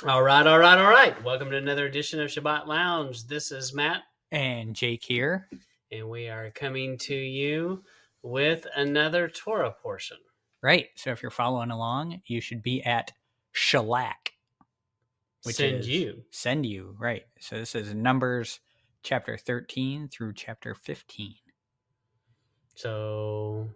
All right, all right, all right. Welcome to another edition of Shabbat Lounge. This is Matt, And Jake here. and we are coming to you with another Torah portion. Right. So if you're following along, you should be at Shelach, which Send is you. send you. Right. So this is Numbers chapter 13 through chapter 15. So,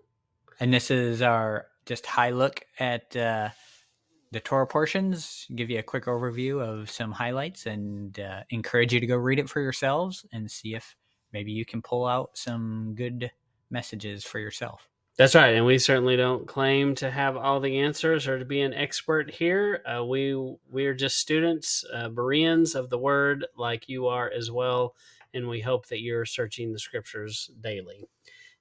And this is our just high look at the Torah portions, give you a quick overview of some highlights, and encourage you to go read it for yourselves and see if maybe you can pull out some good messages for yourself. that's right. And we certainly don't claim to have all the answers or to be an expert here. We are just students, Bereans of the Word, like you are as well. And we hope that you're searching the scriptures daily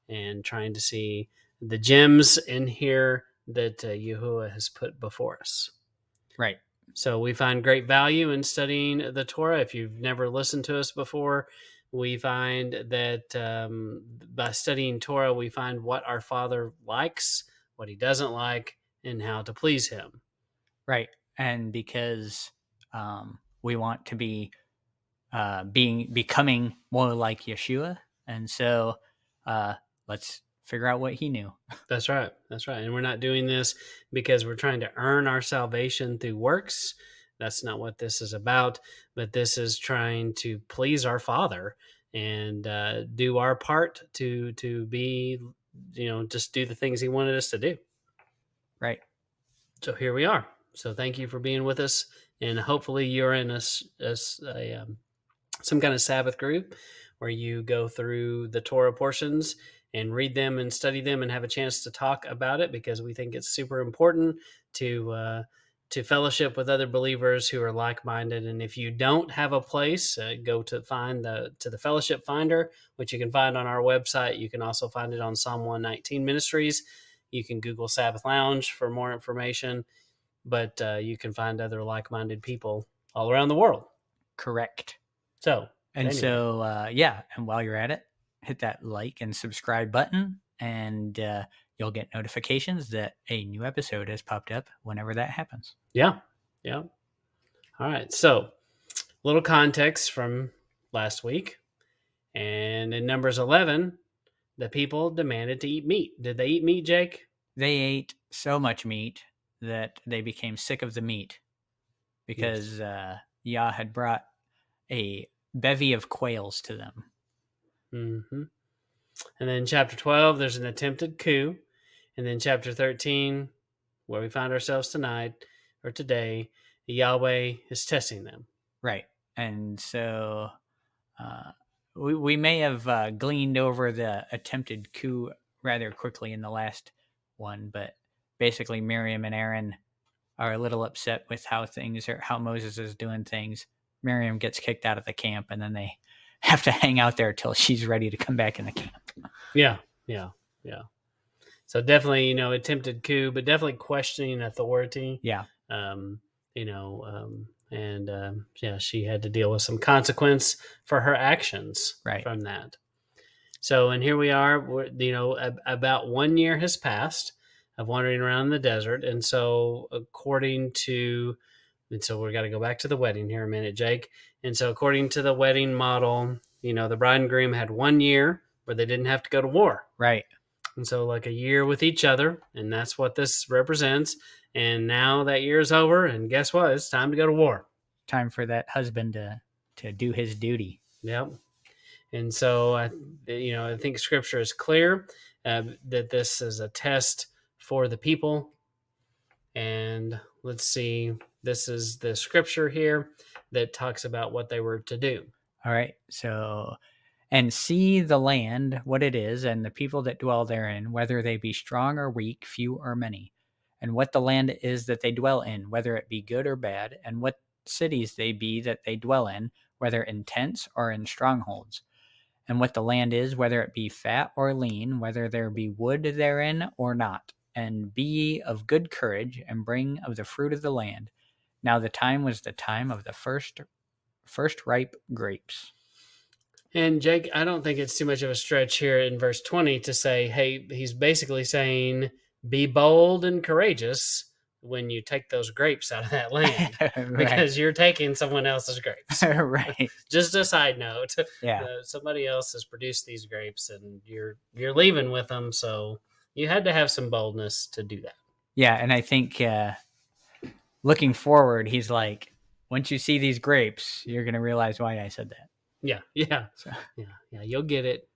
and trying to see the gems in here that Yahuwah has put before us. Right. So we find great value in studying the Torah. If you've never listened to us before, we find that by studying Torah, we find what our Father likes, what he doesn't like, and how to please him. Right. And because we want to be becoming more like Yeshua, and so let's figure out what he knew. That's right. That's right. And we're not doing this because we're trying to earn our salvation through works. That's not what this is about. But this is trying to please our Father and do our part to be, just do the things He wanted us to do. Right. So here we are. So thank you for being with us, and hopefully you're in some kind of Sabbath group where you go through the Torah portions and read them and study them and have a chance to talk about it, because we think it's super important to fellowship with other believers who are like-minded. And if you don't have a place, go to the fellowship finder, which you can find on our website. You can also find it on Psalm 119 Ministries. You can Google Sabbath Lounge for more information, but you can find other like-minded people all around the world. Correct. So, and anyway. so yeah, and while you're at it, hit that like and subscribe button, and you'll get notifications that a new episode has popped up whenever that happens. Yeah. All right. So, little context from last week. And in Numbers 11, the people demanded to eat meat. Did they eat meat, Jake? They ate so much meat that they became sick of the meat because Yah had brought a bevy of quails to them. Mm-hmm. And then chapter 12, there's an attempted coup. And then chapter 13, where we find ourselves tonight or today, Yahweh is testing them. Right. And so we may have gleaned over the attempted coup rather quickly in the last one, but basically Miriam and Aaron are a little upset with how Moses is doing things. Miriam gets kicked out of the camp, and then they have to hang out there till she's ready to come back in the camp. Yeah. So definitely, attempted coup, but definitely questioning authority. Yeah. She had to deal with some consequence for her actions from that. So, and here we are, about 1 year has passed of wandering around the desert. And so we got to go back to the wedding here a minute, Jake. And so according to the wedding model, the bride and groom had 1 year where they didn't have to go to war. Right. And so like a year with each other, and that's what this represents. And now that year is over, and guess what? It's time to go to war. Time for that husband to do his duty. Yep. And so I think Scripture is clear that this is a test for the people. And let's see, this is the Scripture here that talks about what they were to do. All right. So, and see the land, what it is, and the people that dwell therein, whether they be strong or weak, few or many, and what the land is that they dwell in, whether it be good or bad, and what cities they be that they dwell in, whether in tents or in strongholds, and what the land is, whether it be fat or lean, whether there be wood therein or not. And be ye of good courage, and bring of the fruit of the land. Now the time was the time of the first ripe grapes. And Jake, I don't think it's too much of a stretch here in verse 20 to say, hey, he's basically saying, be bold and courageous when you take those grapes out of that land Right. because you're taking someone else's grapes. Right. Just a side note, Yeah. somebody else has produced these grapes, and you're leaving with them, so you had to have some boldness to do that. Yeah, and I think looking forward, he's like, once you see these grapes, you're gonna realize why I said that. Yeah, So, yeah. You'll get it.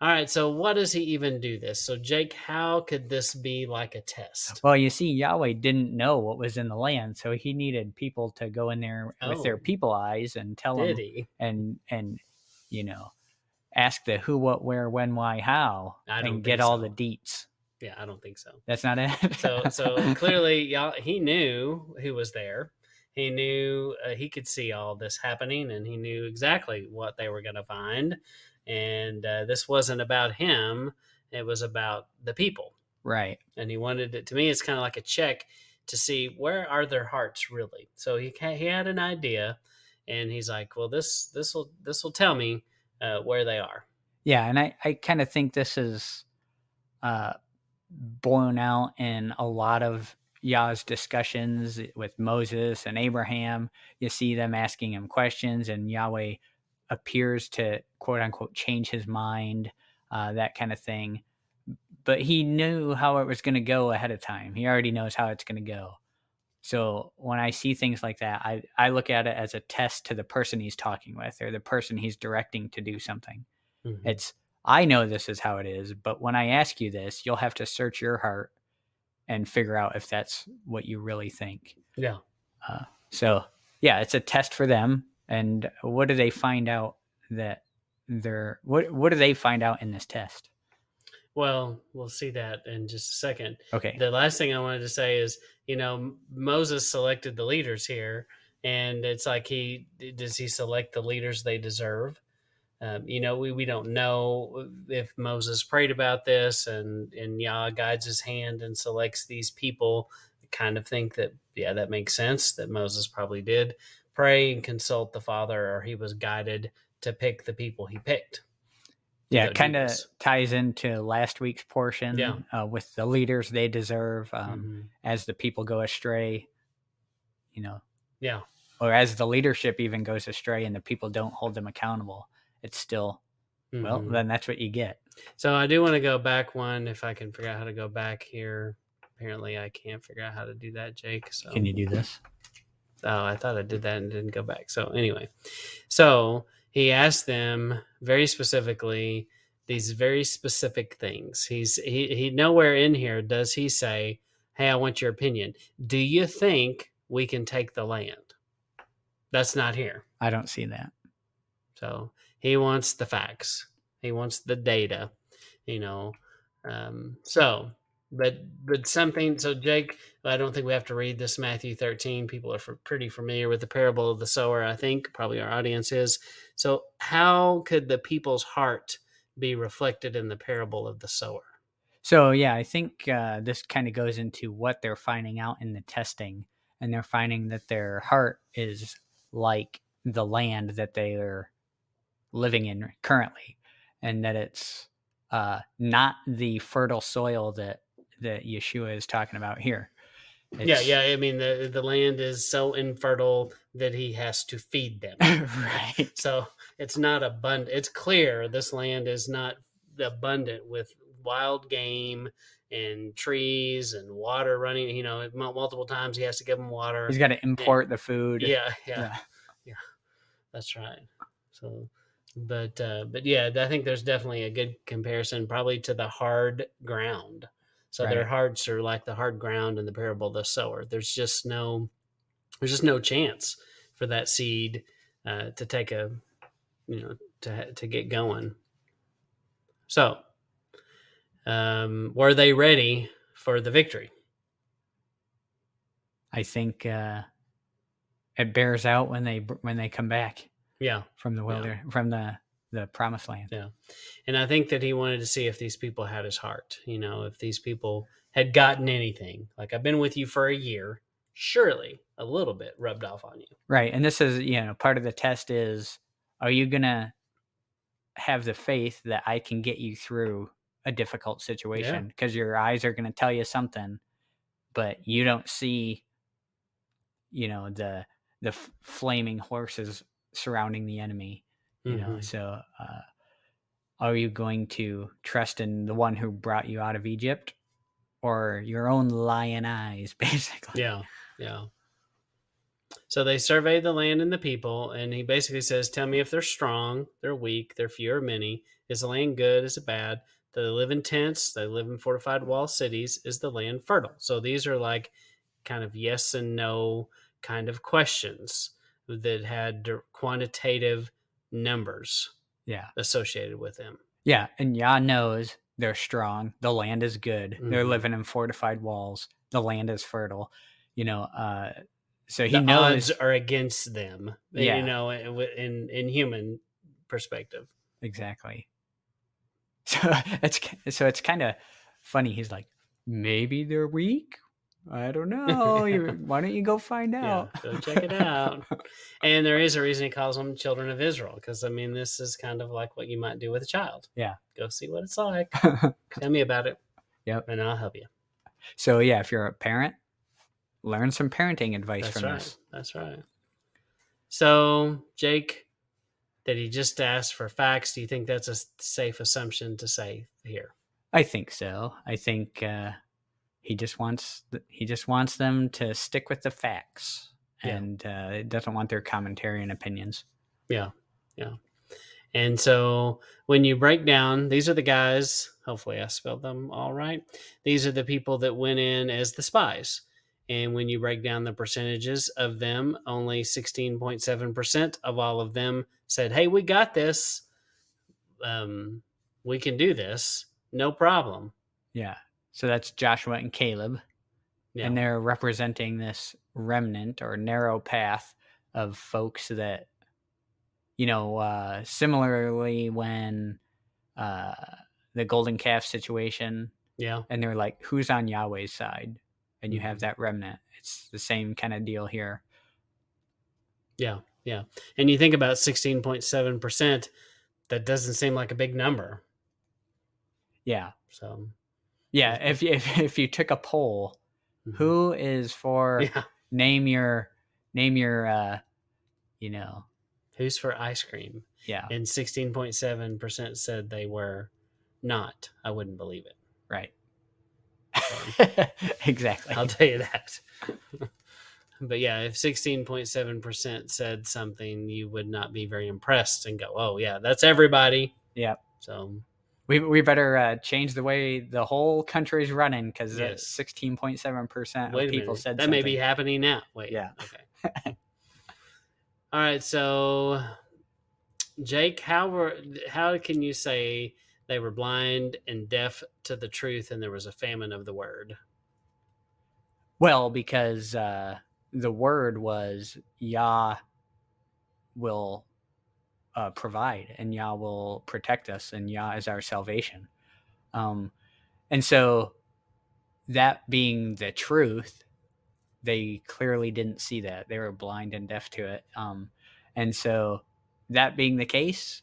All right. So, what does he even do this? So, Jake, how could this be like a test? well, you see, Yahweh didn't know what was in the land, so he needed people to go in there with their Oh, people eyes and tell did them, he? and you know, ask the who, what, where, when, why, how, I don't and get think all the so. deets. Yeah, I don't think so. That's not it. So clearly, y'all, he knew who was there. He knew he could see all this happening, and he knew exactly what they were going to find. And this wasn't about him; it was about the people. Right. And he wanted it. To me, it's kind of like a check to see where are their hearts really. So he had an idea, and he's like, "Well, this will tell me where they are." Yeah, and I kind of think this is uh, borne out in a lot of Yah's discussions with Moses and Abraham. You see them asking him questions, and Yahweh appears to quote unquote change his mind, that kind of thing. But he knew how it was going to go ahead of time. He already knows how it's going to go. So when I see things like that, I look at it as a test to the person he's talking with or the person he's directing to do something. Mm-hmm. It's, I know this is how it is, but when I ask you this, you'll have to search your heart and figure out if that's what you really think. Yeah. So yeah, it's a test for them. And what do they find out that what do they find out in this test? Well, we'll see that in just a second. Okay. The last thing I wanted to say is, Moses selected the leaders here, and it's like does he select the leaders they deserve? We don't know if Moses prayed about this, and Yah guides his hand and selects these people. I kind of think that, yeah, that makes sense, that Moses probably did pray and consult the Father, or he was guided to pick the people he picked to Yeah, go it do kind of this. ties into last week's Yeah. portion with the leaders they deserve, Hmm. as the people go astray, you know, Yeah. or as the leadership even goes astray and the people don't hold them accountable. It's still, well, Hmm. then that's what you get. So I do want to go back one, if I can figure out how to go back here. Apparently, I can't figure out how to do that, Jake. So, Can you do this? oh, I thought I did that and didn't go back. So anyway, so he asked them very specifically these very specific things. He nowhere in here does he say, "Hey, I want your opinion. Do you think we can take the land?" That's not here. I don't see that. So he wants the facts. He wants the data. You know, so but something. So Jake, I don't think we have to read this Matthew 13. People are pretty familiar with the parable of the sower. I think probably our audience is. So how could the people's heart be reflected in the parable of the sower? So yeah, I think this kind of goes into what they're finding out in the testing, and they're finding that their heart is like the land that they are living in currently, and that it's not the fertile soil that Yeshua is talking about here. Yeah, It's yeah. I mean, the land is so infertile that he has to feed them. right. So it's not abundant. It's clear this land is not abundant with wild game and trees and water running. Multiple times he has to give them water. He's got to And import the food. yeah, yeah, Yeah. yeah. That's right. So, but yeah, I think there's definitely a good comparison, probably to the hard ground. So their Right. hearts are like the hard ground in the parable of the sower. There's just no chance for that seed to take to get going. So, were they ready for the victory? I think it bears out when they come back Yeah, from the from the promised land. yeah. And I think that he wanted to see if these people had his heart. If these people had gotten anything. Like, I've been with you for a year. Surely a little bit rubbed off on you. Right. And this is, part of the test is, are you going to have the faith that I can get you through a difficult situation? Because your eyes are going to tell you something but you don't see, the flaming horses surrounding the enemy. So are you going to trust in the one who brought you out of Egypt, or your own lion eyes, basically? Yeah. Yeah. So they survey the land and the people, and he basically says, "Tell me if they're strong, they're weak, they're few or many. Is the land good? Is it bad? Do they live in tents? Do they live in fortified wall cities? Is the land fertile?" So these are like kind of yes and no kind of questions that had quantitative numbers Yeah. associated with them. Yeah, and Yah knows they're strong. The land is good. They're Mm-hmm. living in fortified walls. The land is fertile. You know, so he The odds knows. are against them, Yeah, in human perspective. exactly. So it's kind of funny. He's like, maybe they're weak. I don't know. Why don't you go find Yeah, out? go check it out. And there is a reason he calls them children of Israel, because I mean, this is kind of like what you might do with a child. Yeah. Go see what it's like. Tell me about it, Yep. and I'll help you. So yeah, if you're a parent, learn some parenting advice That's from right. this. That's right. So, Jake, did he just ask for facts? Do you think that's a safe assumption to say here? I think so. I think he just wants them to stick with the facts, Yeah. and doesn't want their commentary and opinions. Yeah. Yeah. And so when you break down, these are the guys, hopefully I spelled them all right. These are the people that went in as the spies. And when you break down the percentages of them, only 16.7% of all of them said, "Hey, we got this. We can do this. No problem." Yeah. So that's Joshua and Caleb, Yeah. and they're representing this remnant or narrow path of folks that, similarly when the golden calf situation, Yeah. and they're like, who's on Yahweh's side? And you have Mhm. that remnant. It's the same kind of deal here. Yeah. Yeah. And you think about 16.7%, that doesn't seem like a big number. Yeah. So, Yeah. If you took a poll, mhm. who is for Yeah. name your you know, Who's for ice cream? yeah, And 16.7% said they were not. I wouldn't believe it. right. So Exactly. I'll tell you that. But yeah, if 16.7% said something, you would not be very impressed and go, "Oh yeah, that's everybody." Yeah. So We better change the way the whole country is running, because yes. 16.7% of Wait a people minute. said That something. may be happening now. Wait. Yeah. Okay. All right. So Jake, how can you say they were blind and deaf to the truth, and there was a famine of the word? Well, because the word was Yah will provide, and Yah will protect us, and Yah is our salvation. And so, that being the truth, they clearly didn't see that. They were blind and deaf to it. And so, that being the case,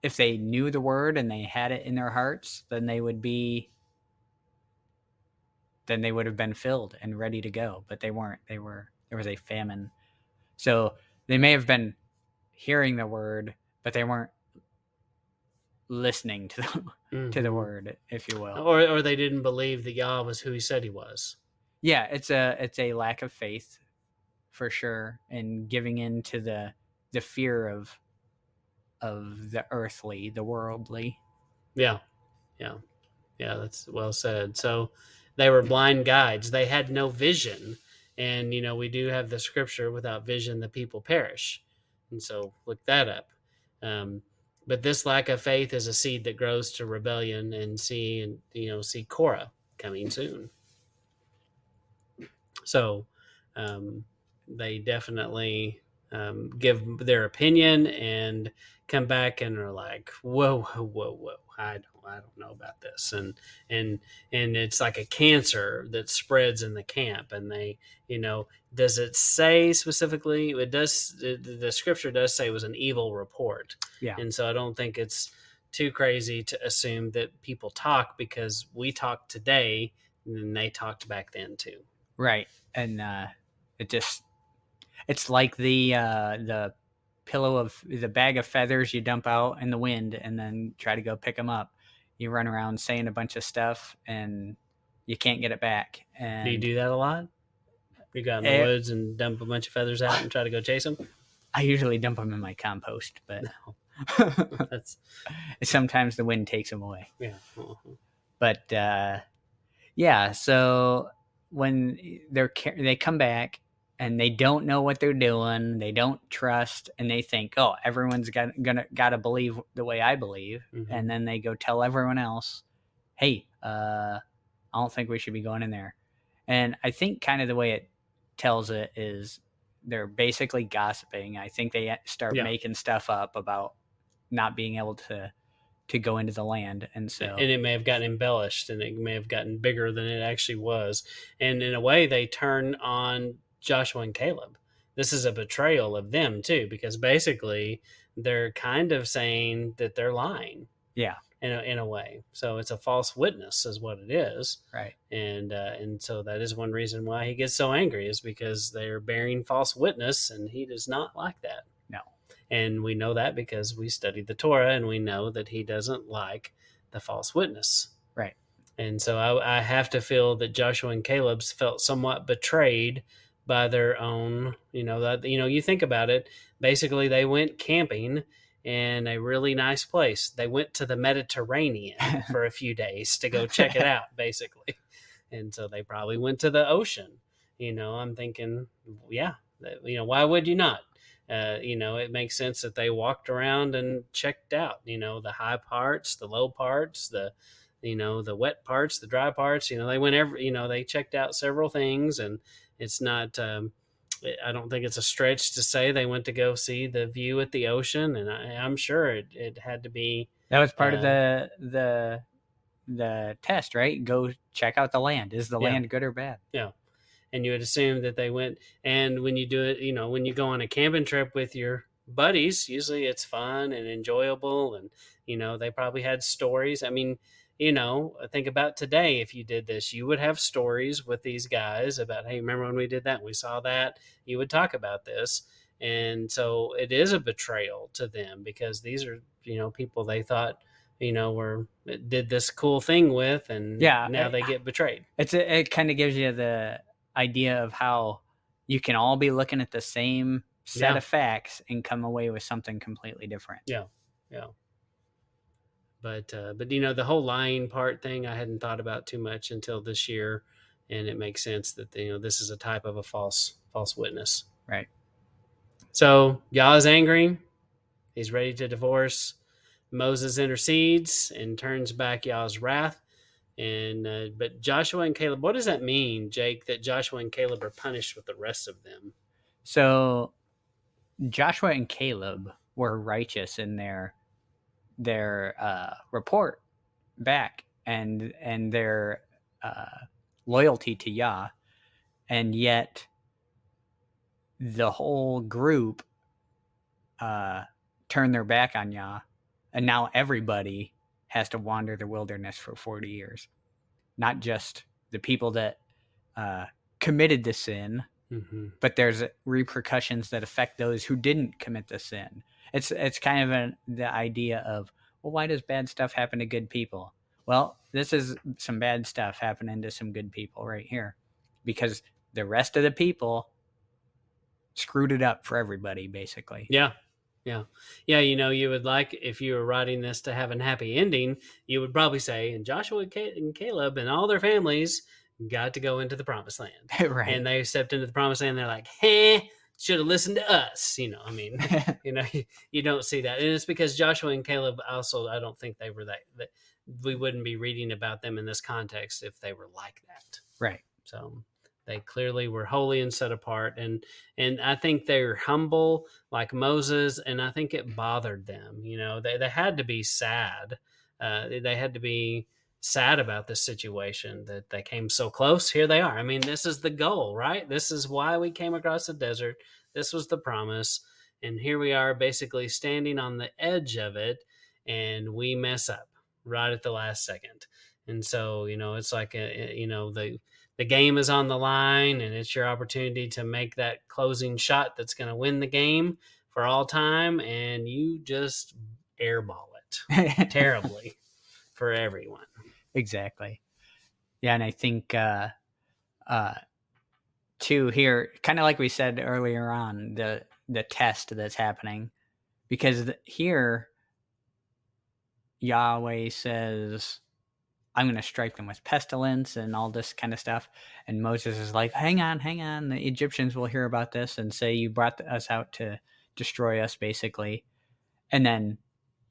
if they knew the word and they had it in their hearts, then they would have been filled and ready to go. But they weren't. There was a famine. So they may have been hearing the word, but they weren't listening to the word, if you will. Or they didn't believe that Yah was who he said he was. Yeah, it's a lack of faith for sure, and giving in to the fear of the earthly, the worldly. Yeah. Yeah. Yeah, that's well said. So they were blind guides. They had no vision. And, we do have the scripture, without vision, the people perish. And so look that up. Um, but this lack of faith is a seed that grows to rebellion, and see Korah coming soon. So they definitely give their opinion and come back and are like, whoa, whoa, whoa, whoa. I don't know about this. And it's like a cancer that spreads in the camp. And they, does it say specifically? It does. The scripture does say it was an evil report. Yeah. And so I don't think it's too crazy to assume that people talk, because we talk today And they talked back then too. Right. And it's like the the bag of feathers you dump out in the wind and then try to go pick them up. You run around saying a bunch of stuff and you can't get it back. Do you And do that a lot? You go out in the it, woods and dump a bunch of feathers out and try to go chase them? I usually dump them in my compost, but That's sometimes the wind takes them away. yeah. But yeah, so when they come back and they don't know what they're doing, they don't trust, and they think, oh, everyone's got to believe the way I believe, and then they go tell everyone else, hey, I don't think we should be going in there. And I think kind of the way it tells it is they're basically gossiping. I think they start making stuff up about not being able to go into the land, and it may have gotten embellished, and it may have gotten bigger than it actually was. And in a way, they turn on Joshua and Caleb. This is a betrayal of them too, because basically they're kind of saying that they're lying. Yeah. In a way, so it's a false witness, is what it is. Right. And so that is one reason why he gets so angry, is because they're bearing false witness, and he does not like that. No. And we know that because we studied the Torah, and we know that he doesn't like the false witness. Right. And so I have to feel that Joshua and Caleb felt somewhat betrayed by their own, you think about it. Basically, they went camping in a really nice place. They went to the Mediterranean for a few days to go check it out, basically. And so they probably went to the ocean. I'm thinking, yeah, why would you not? It makes sense that they walked around and checked out, the high parts, the low parts, the wet parts, the dry parts. They went they checked out several things, and it's not. I don't think it's a stretch to say they went to go see the view at the ocean, and I'm sure it had to be. That was part of the test, right? Go check out the land. Is the land good or bad? Yeah. And you would assume that they went. And when you do it, when you go on a camping trip with your buddies, usually it's fun and enjoyable, and they probably had stories. I mean, think about today. If you did this, you would have stories with these guys about, hey, remember when we did that? We saw that. You would talk about this. And so it is a betrayal to them, because these are, people they thought, did this cool thing with, and now they get betrayed. It kind of gives you the idea of how you can all be looking at the same set of facts and come away with something completely different. Yeah. But the whole lying part thing, I hadn't thought about too much until this year, and it makes sense that this is a type of a false witness. Right. So Yah is angry. He's ready to divorce. Moses intercedes and turns back Yah's wrath. And but Joshua and Caleb, what does that mean, Jake, that Joshua and Caleb are punished with the rest of them? So Joshua and Caleb were righteous in their report back and their loyalty to Yah, and yet the whole group turned their back on Yah, and now everybody has to wander the wilderness for 40 years. Not just the people that committed the sin, but there's repercussions that affect those who didn't commit the sin. It's kind of the idea of, well, why does bad stuff happen to good people? Well, this is some bad stuff happening to some good people right here, because the rest of the people screwed it up for everybody, basically. Yeah. You would like, if you were writing this to have a happy ending, you would probably say, and Joshua and Caleb and all their families got to go into the promised land. Right. And they stepped into the promised land. They're like, hey, should have listened to us. You don't see that. And it's because Joshua and Caleb also, I don't think they were that we wouldn't be reading about them in this context if they were like that. Right. So they clearly were holy and set apart. And I think they're humble like Moses, and I think it bothered them. They had to be sad. They had to be sad about this situation, that they came so close. Here they are. I mean, this is the goal, right? This is why we came across the desert. This was the promise. And here we are, basically standing on the edge of it, and we mess up right at the last second. And so, it's like the game is on the line, and it's your opportunity to make that closing shot that's going to win the game for all time, and you just airball it terribly for everyone. Exactly. Yeah, and I think uh, too here, kind of like we said earlier on, the test that's happening, because here Yahweh says, I'm going to strike them with pestilence and all this kind of stuff. And Moses is like, hang on, hang on. The Egyptians will hear about this and say, you brought us out to destroy us, basically. And then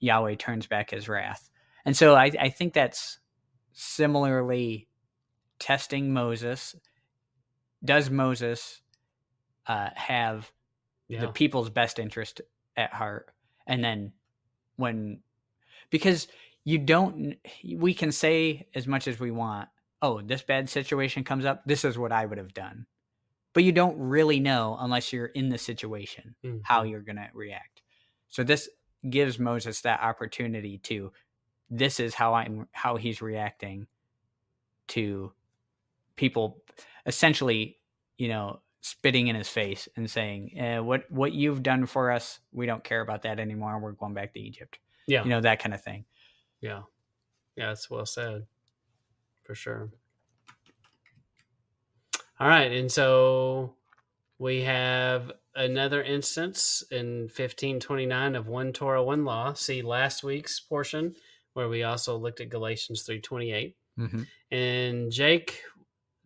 Yahweh turns back his wrath. And so I think that's similarly testing Moses. Does Moses have the Yeah. people's best interest at heart? And then because we can say as much as we want, oh, this bad situation comes up, this is what I would have done. But you don't really know unless you're in the situation how Mm-hmm. you're going to react. So this gives Moses that opportunity to, this is how he's reacting to people essentially, spitting in his face and saying, what you've done for us, we don't care about that anymore. We're going back to Egypt. Yeah. That kind of thing. Yeah. Yeah. That's well said, for sure. All right. And so we have another instance in 1529 of one Torah, one law. See last week's portion where we also looked at Galatians 3:28. Mm-hmm. And Jake,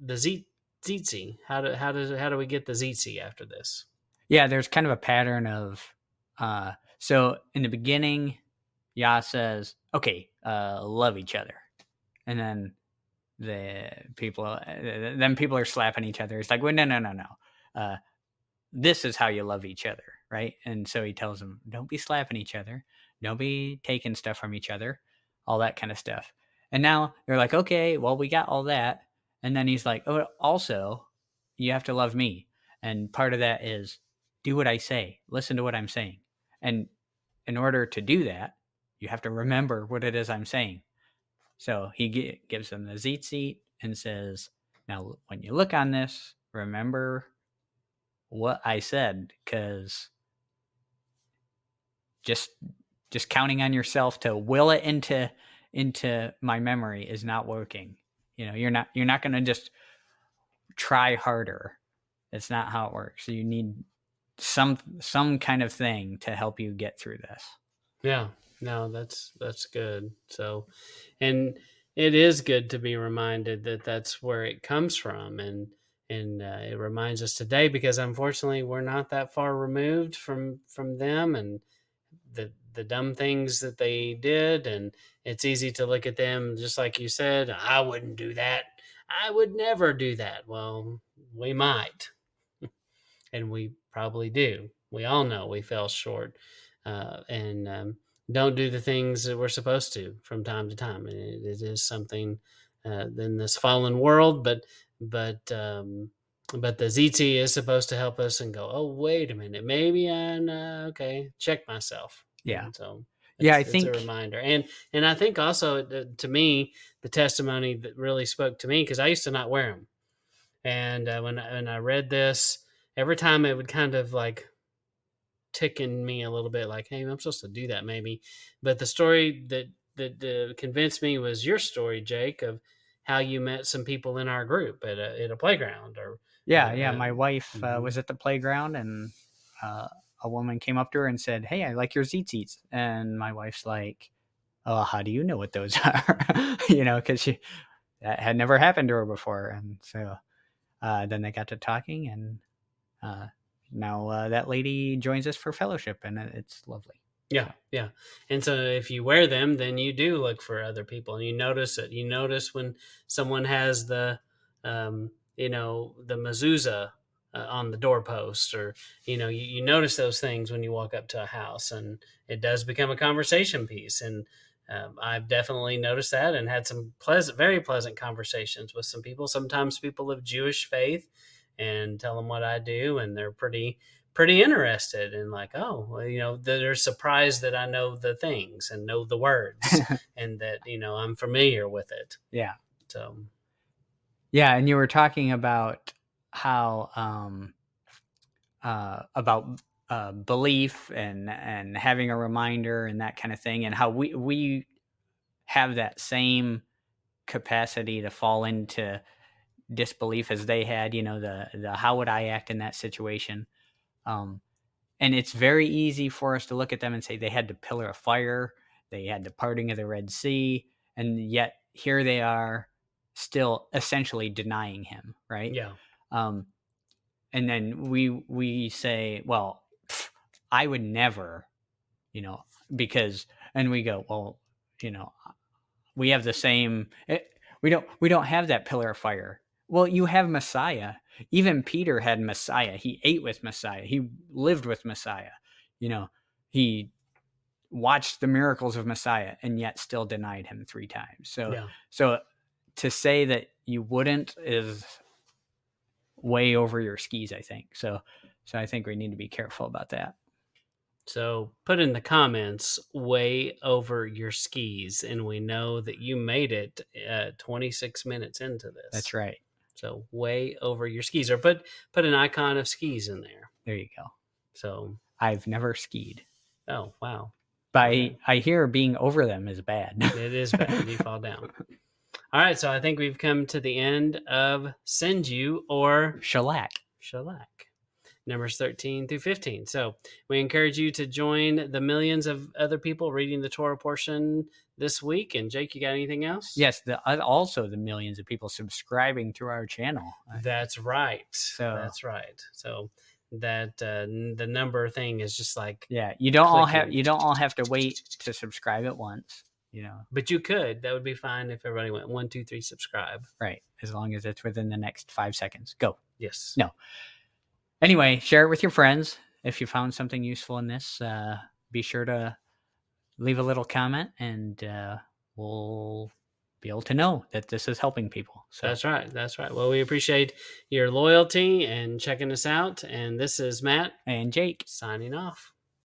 the Zitzi. How do we get the Zitzi after this? Yeah, there's kind of a pattern of so in the beginning, Yah says, okay, love each other. And then people are slapping each other. It's like, well, no. This is how you love each other, right? And so he tells them, don't be slapping each other, don't be taking stuff from each other, all that kind of stuff. And now they're like, okay, well, we got all that. And then he's like, oh, also, you have to love me. And part of that is do what I say, listen to what I'm saying. And in order to do that, you have to remember what it is I'm saying. So he gives them the Zitzit and says, now, when you look on this, remember what I said, because just counting on yourself to will it into my memory is not working. You're not going to just try harder. It's not how it works. So you need some kind of thing to help you get through this. Yeah, no, that's good. So, and it is good to be reminded that that's where it comes from, and it reminds us today because unfortunately we're not that far removed from them and the dumb things that they did, and it's easy to look at them just like you said. I wouldn't do that. I would never do that. Well, we might, and we probably do. We all know we fell short, and don't do the things that we're supposed to from time to time. And it is something in this fallen world, but the ZT is supposed to help us and go, oh, wait a minute, maybe I'm okay. Check myself, Yeah. and so Yeah, I it's a think. reminder. And I think also to me the testimony that really spoke to me because I used to not wear them, and when I read this, every time it would kind of like tick in me a little bit, like, hey, I'm supposed to do that maybe. But the story that convinced me was your story, Jake, of how you met some people in our group at a playground or Yeah. My wife mhm. was at the playground, and a woman came up to her and said, "Hey, I like your Zitzits." And my wife's like, "Oh, how do you know what those are?" Because that had never happened to her before. And so then they got to talking, and uh, now that lady joins us for fellowship, and it's lovely. Yeah, So yeah. And so if you wear them, then you do look for other people and you notice it. You notice when someone has the mezuzah on the doorpost, or, you notice those things when you walk up to a house, and it does become a conversation piece. And I've definitely noticed that and had some very pleasant conversations with some people, sometimes people of Jewish faith, and tell them what I do. And they're pretty interested and like, oh, well, they're surprised that I know the things and know the words and that, I'm familiar with it. Yeah. So, Yeah. And you were talking about how, about belief and having a reminder and that kind of thing, and how we have that same capacity to fall into disbelief as they had. The how would I act in that situation? And it's very easy for us to look at them and say they had the pillar of fire, they had the parting of the Red Sea, and yet here they are still essentially denying him, right? yeah. Um, and then we say, well, I would never, because, and we go, well, we have the same. We don't have that pillar of fire. Well, you have Messiah. Even Peter had Messiah. He ate with Messiah. He lived with Messiah. He watched the miracles of Messiah and yet still denied him 3 times. So to say that you wouldn't is way over your skis, I think. So I think we need to be careful about that. So put in the comments way over your skis, and we know that you made it 26 minutes into this. That's right. So way over your skis, or put an icon of skis in there. There you go. So I've never skied. Oh, wow. But okay. I hear being over them is bad. It is bad. You fall down. All right. So I think we've come to the end of Send You or Shelach. Numbers 13 through 15. So we encourage you to join the millions of other people reading the Torah portion this week. And Jake, you got anything else? Yes, also the millions of people subscribing to our channel. That's right. That's right. So that the number thing is just like, yeah, you don't all have to wait to subscribe at once. But you could. That would be fine if everybody went 1, 2, 3, subscribe. Right, as long as it's within the next 5 seconds. Go. Yes. No. Anyway, share it with your friends. If you found something useful in this, be sure to leave a little comment, and we'll be able to know that this is helping people. So That's right. Well, we appreciate your loyalty and checking us out. And this is Matt and Jake signing off.